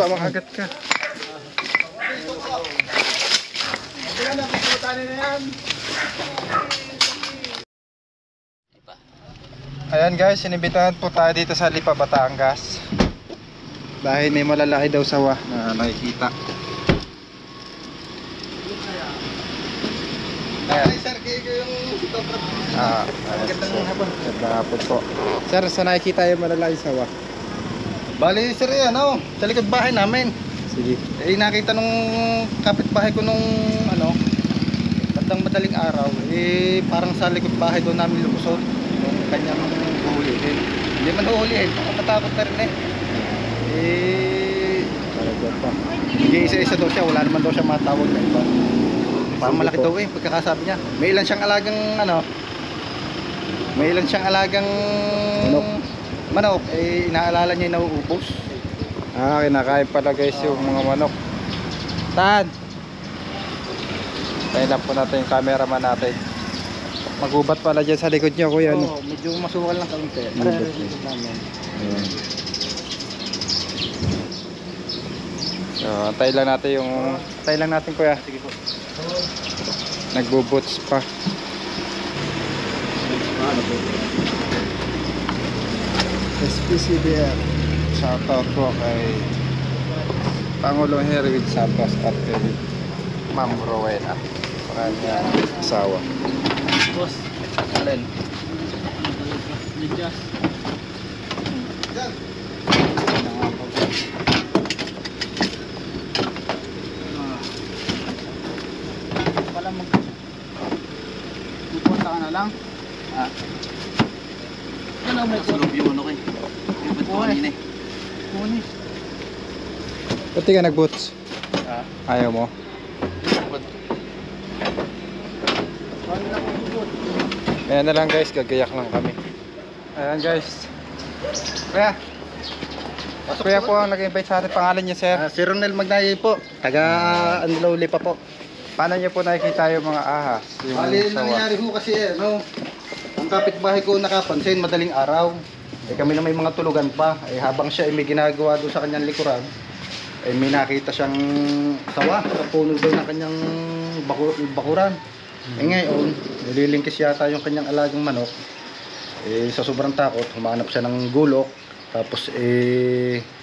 baba makagat ka. Ayan guys, sinibitahan po tayo dito sa Lipa, Batangas. Dahil may malalaki daw sawa na nakikita. Ayan. Magandang hapon po. Sir, saan nakikita yung malalaki sawa? Bali sir yan, sa likod bahay namin. Sige. Nakita nung kapitbahay ko nung bandang madaling araw, parang sa likod bahay doon namin lumusot yung kanyang huhulihin. Hindi man huhulihin, nakatakot na rin isa-isa daw siya, wala naman daw siya matawag na iba. Parang malaki daw pagkakasabi niya. May ilan siyang alagang manok, inaalala niya yung nauubos. Kinakain pala guys yung mga manok. Tan! Tayo lang po natin yung cameraman natin. Magubat pala dyan sa likod niyo, kuya. Medyo masukal lang kaunti. So, tayo lang natin kuya. Sige po. Nagbo-boots pa. SPCBR. Shoutout po kay Pangulong Herwin Santos at kay Ma'am Rowena, sa kanyang asawa. Boss, alin? Lidyas. Pupunta ka na lang. Ano may sulog yung ano kayo? Yung ba't ko kanina Kunis. Pati ka nag-boots? Ayaw mo? Ayan na lang guys, gagayak lang kami. Ayan guys. Kuya po ang nag-invite sa atin. Pangalan niya sir? Si Ronel Magnaye po, taga Lipa po. Paano niyo po nakikita yung mga ahas? Bali, nangyari ho kasi ang kapitbahay ko nakapansin madaling araw. Kami na may mga tulugan pa. Habang siya may ginagawa doon sa kanyang likuran, may nakita siyang sawa sa puno doon ng kanyang bakuran. Ngayon, nililingkis yata yung kanyang alagang manok. Sa sobrang takot, humanap siya ng gulok. Tapos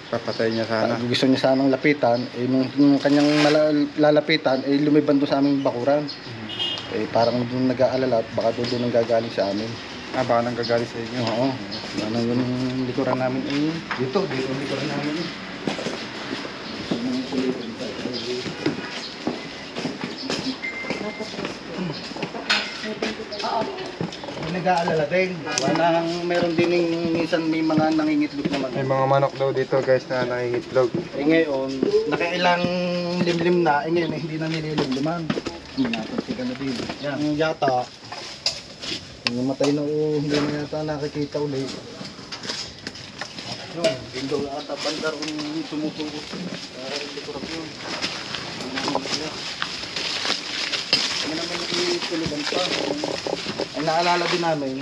papatay niya sana. Gusto niya sanang lapitan. Nung kanyang lalapitan, lumiban doon sa aming bakuran. Parang doon nag-aalala, baka doon gagaling sa amin. Baka nang gagaling sa inyo. Oo. Ano yung likuran namin dito yung likuran namin nag-aalala din. Meron din minsan may mga nangingitlog naman. May mga manok daw dito guys na nangingitlog. Ngayon, nakailang limlim na. Ngayon hindi na nililimliman. Napansin ka na din. Yan. Yata, namatay na hindi na yata nakikita ulit. Hindi daw yata bandar tumutugos. Para hindi ko rin yun. Kami naman itulugan pa. Ang naalala din namin,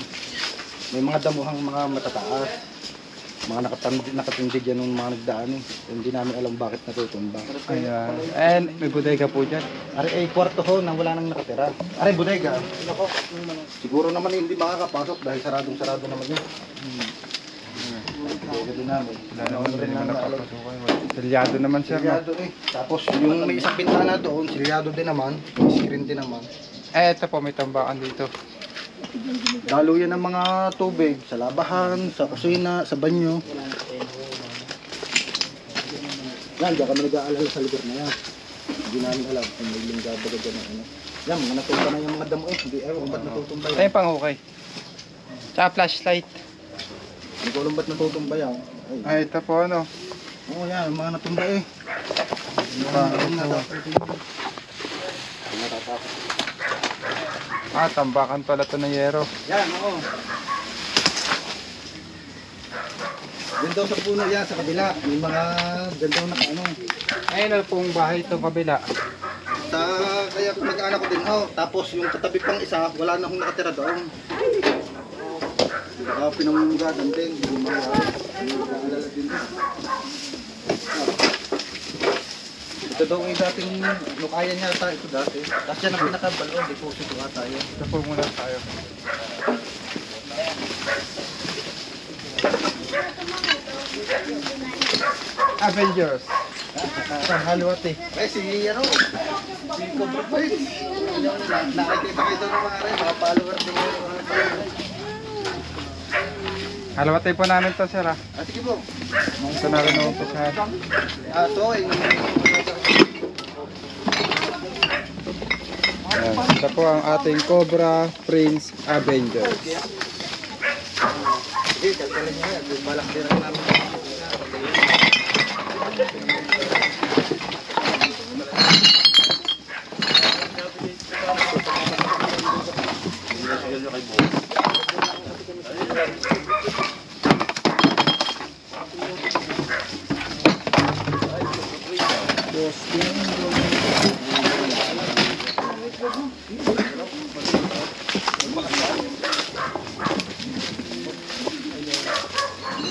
may mga damuhang mga matataas. Mga nakatindig yan ng mga nagdaan Hindi namin alam bakit natutumba. Ayan. And may bodega po dyan. Kwarto ho na wala nang nakatira. Bodega. Siguro naman hindi makakapasok dahil sarado naman yun. Bodega din namin. Hindi naman napapasukan. Silyado naman sir. Silyado Tapos yung may isang pintana doon, silyado din naman. May sirin din naman. Ito po, may tambakan dito. Daluyan ng mga tubig sa labahan, sa kusina, sa banyo. Yan, diyan kami nag-aalala sa lugar na yan. Hindi namin alam kung may lingga-baga dyan na Yan, mga natumba na yung mga damo Hindi kung ba't natutumba yan. Ayun pang okay. Tsaka flashlight. Hindi ko alam ba't natutumba yan. Ito po ano. Oo yan, mga natumba Tambakan pala ito ng yero. Yan, oo. Diyan daw sa puno yan, sa kabila. May mga diyan daw Ayun na pong bahay itong kabila. Kaya mag-anak ko din Tapos yung katabi pang isa, wala na akong nakatira doon. Pinamumugadan din. Hindi mga nag-aalala din. Ito daw ay dating lukayan yata ito dati. Tapos yan ang pinakabalo, deposito ata yun. Ito po muna tayo. Avengers. Haliwat eh. Eh si ano, si Cobra Fight. Nakikita kayo doon ng mga followers din yun. Haliwat po namin to sir ah. Sige po. Ito na rin po sa Ito ay Ayan. Ito po ang ating Cobra Prince Avengers. sige, kalkalan niya yan. Balak din ang namin.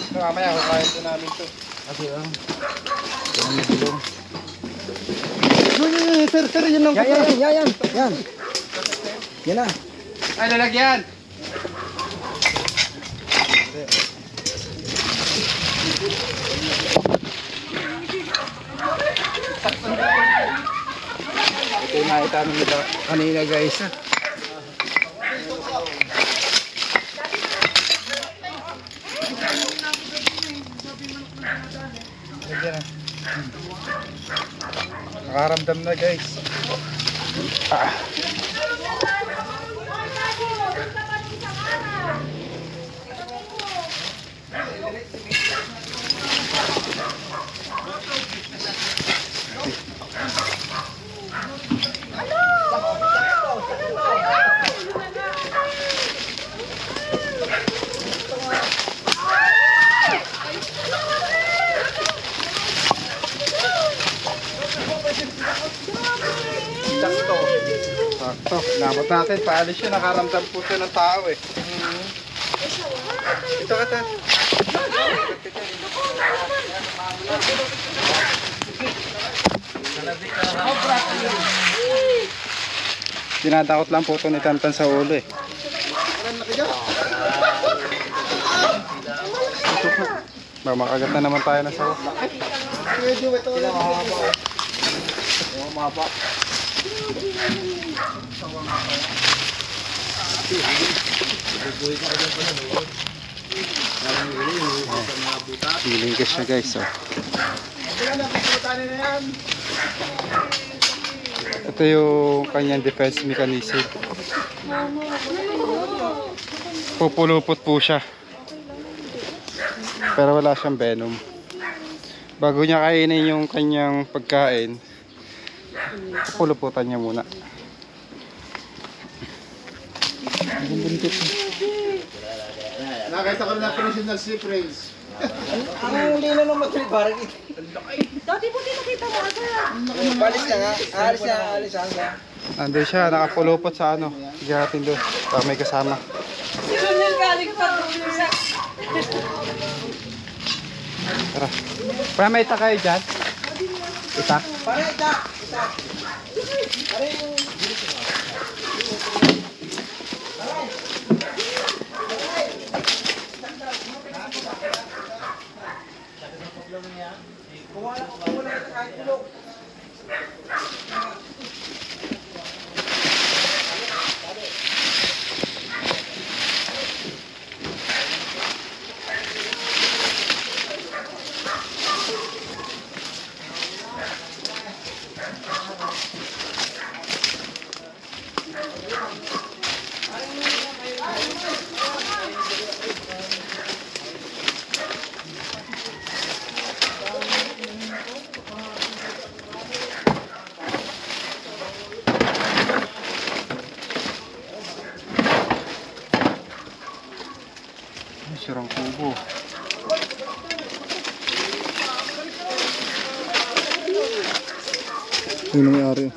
Ito mamaya kukain po namin to. Kasi sir, yan lang. Yan. Yan na. Ay, lalagyan! Ito yung nakita namin nila kanina guys. Lagyan na. Nakaramdam na guys. Sakto. Namot natin. Paalis yun. Nakaramdam po siya ng tao eh. Ito ka ta. Tinatakot lang po ito ni Tantan sa ulo eh. Ito po. Makagat na naman tayo na sa ulo. Medyo ito. Mahaba. Feeling cash na guys. Oh. Ito yung kanyang defense mechanism. Pupulupot po siya. Pero wala siyang venom. Bago niya kainin yung kanyang pagkain, puluputan niya muna. Nakita ko na professional sea praise. Ang lino ng matri, parang ito. Dati po din nakita mo asa. Alis na nga. Alis na. Nandun siya, nakapulupot sa ano. Sige natin doon, para may kasama. Si Junel galing pa doon sa... Tara. Para may ita kayo dyan. Ita? Parang ita. Sirang kubo. Ano nangyari?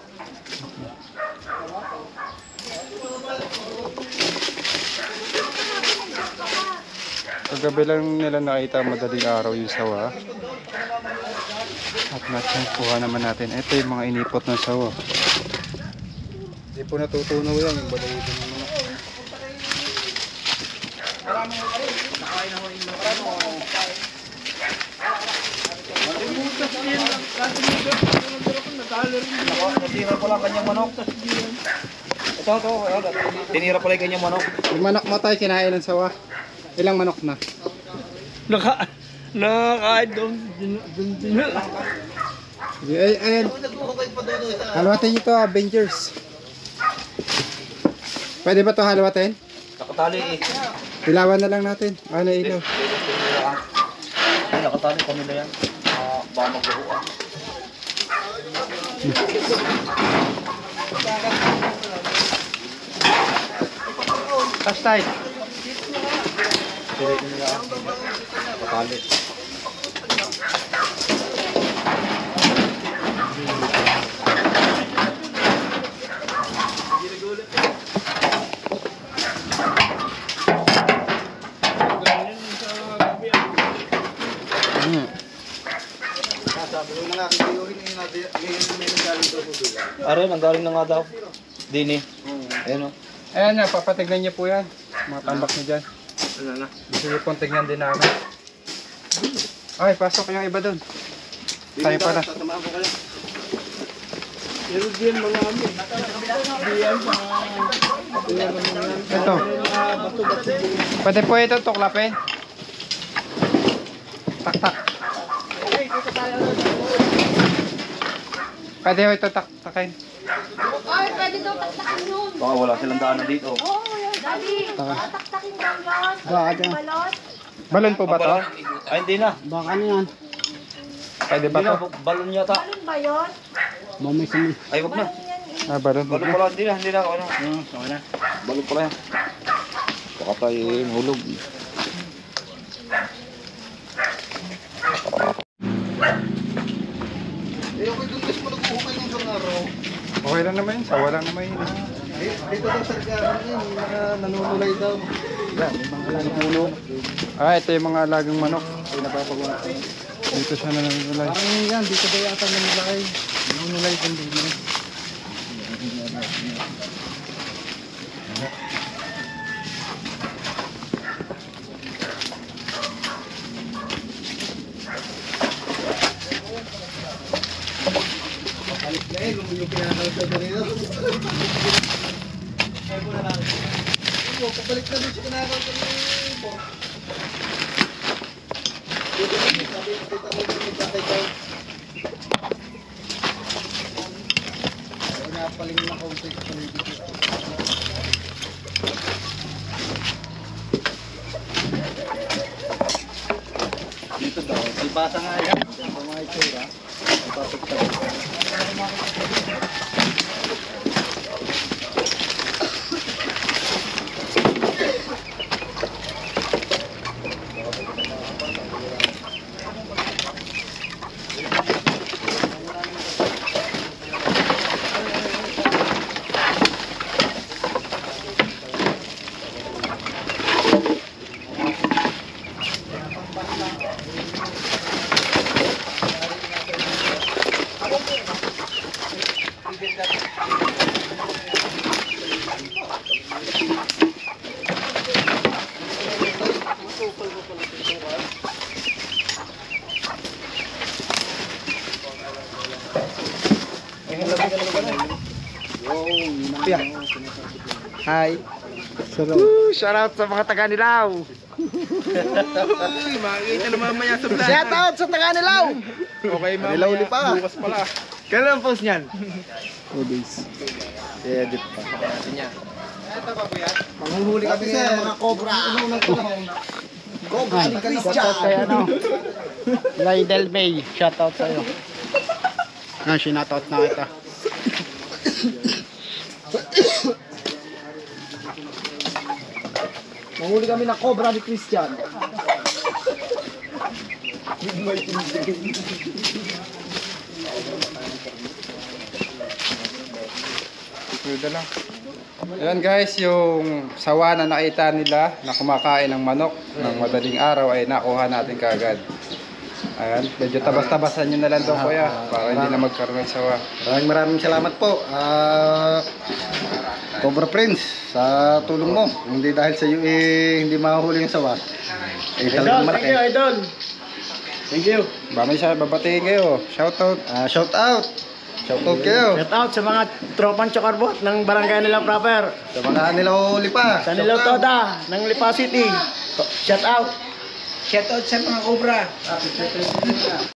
Kagabi lang nila nakita madaling araw yung sawa. At Lahat yung kuha naman natin. Ito yung mga inipot ng sawa. Hindi po natutunaw yan. Yung balayido ng mga. Tinira pala ang kanyang manok. Ito. Tinira pala yung kanyang manok. Yung manok mo tayo kinain ng sawa. Ilang manok na? Nakakain doon. Ayan. Halawatin nyo to, Avengers. Pwede ba to halawatin? Nakatali Ilawan na lang natin. Ano ilaw? Nakatali kami na yan. Baka magbuhuan. Touch tight. Nakatali. Are, nanggaling na nga daw. Dini. Ayan o. Ayan na, papatignan niyo po yan. Mga tambak niyo dyan. Gusto niyo pong tignan din namin. Ay, pasok yung iba dun. Tayo pala. Tatamaan ko kayo. Ito. Pwede po ito tuklapin. Tak-tak. Pwede ho ito tak-takin. Ay, pwede daw taktakin yun. Baka wala silang daanan dito. Oo, Daddy. Taktakin daw yun. Bakit yan? Balot. Balon po ba to? Ay, hindi na. Baka ano yan? Pwede ba Hindi na, to? balon yata. Balon ba yun? Mamay sumi. Ay, wag na. Balon yan eh. Ah, balon. Balon pala, hindi na. Ano? Okay na. Balon pala yan. Baka tayo hulog. Okay, doon gusto mo nagpuhukay ng isang araw. Okay lang naman yun. Sawa lang naman yun. Dito daw sa gano'n yun, mga nanunulay daw. Yan, may mga alagang puno. Ah, ito yung mga alagang manok. Ay, napapagawa. Dito siya nanunulay. Parang yan, dito daw yata nanulay. Nanunulay din dito. Pabalik na doon sa kinakaw ko ni Pinapaling na kaunti sa dito. Dito daw, ipasa nga yan. Ito mga itsura. Ipasok sa Hi. Shout out sa mga taga-Nilaw. Makikita na mamaya sa vlog. Shout out sa taga-Nilaw. Okay, mamaya. Nilaw ulit pa. Bukas pala. Kailan ang post niyan? 2 days. I-edit pa. Manghuhuli kami ng mga cobra. Cobra ni Shout out kay ano? Lydel May. Shout out sa'yo. Shoutout na kita. Manghuli kami ng cobra ni Christian. Ito lang. Ayan guys, yung sawa na nakita nila na kumakain ng manok ng madaling araw ay nakuha natin kaagad. Ayan, medyo tabas-tabasan nyo na lang daw kuya para hindi na magkaroon ng sawa. Maraming salamat po, Cobra Prince, sa tulong mo. Hindi dahil sa iyo hindi makahuli yung sawa. Talagang malaki. Idol. Thank you. Ba may siya, babatiin kayo. Shoutout. Shout out. Shout out kayo. Shout out sa mga tropang Chokarbot ng barangay nila proper. Sa mga nilaw lipa. Sa Nilaw Toda ng Lipa City. Shout out. Shout out sa mga Cobra.